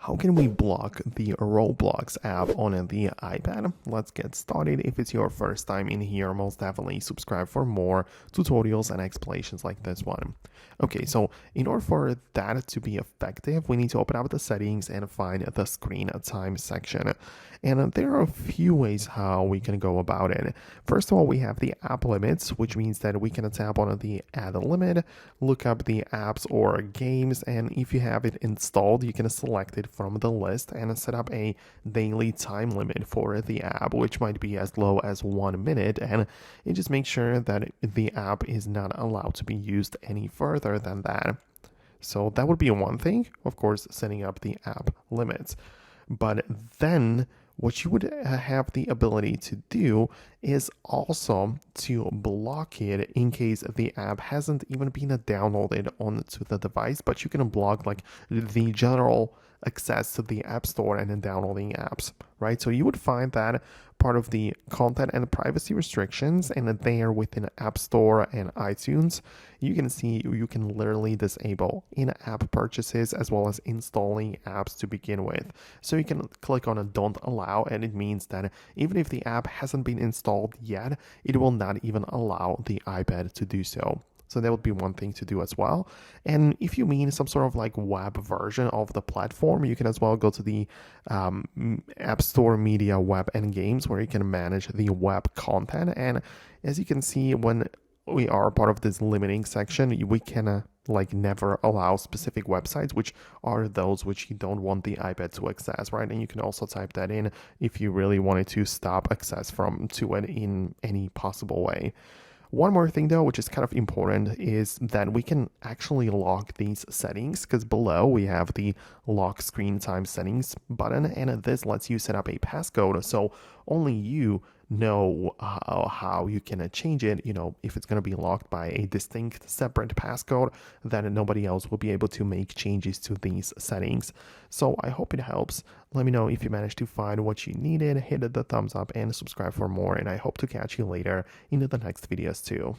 how can we block the Roblox app on the iPad? Let's get started. If it's your first time in here, most definitely subscribe for more tutorials and explanations like this one. Okay, so in order for that to be effective, we need to open up the settings and find the screen time section. And there are a few ways how we can go about it. First of all, we have the app limits, which means that we can tap on the add limit, look up the apps or games, and if you have it installed, you can select it from the list and set up a daily time limit for the app, which might be as low as 1 minute, and it just makes sure that the app is not allowed to be used any further than that. So that would be one thing, of course, setting up the app limits. But then what you would have the ability to do is also to block it in case the app hasn't even been downloaded onto the device, but you can block like the general access to the App Store and then downloading apps, right? So you would find that part of the content and privacy restrictions, and there within App Store and iTunes, you can see you can literally disable in-app purchases as well as installing apps to begin with. So you can click on a don't allow, and it means that even if the app hasn't been installed yet, it will not even allow the iPad to do so. So that would be one thing to do as well. And if you mean some sort of like web version of the platform, you can as well go to the App Store Media Web and Games, where you can manage the web content. And as you can see, when we are part of this limiting section, we can like never allow specific websites, which are those which you don't want the iPad to access, right? And you can also type that in if you really wanted to stop access to it in any possible way. One more thing though, which is kind of important, is that we can actually lock these settings, because below we have the lock screen time settings button, and this lets you set up a passcode so only you know how you can change it. You know, if it's going to be locked by a distinct separate passcode, then nobody else will be able to make changes to these settings. So I hope it helps. Let me know if you managed to find what you needed. Hit the thumbs up and subscribe for more, and I hope to catch you later in the next videos too.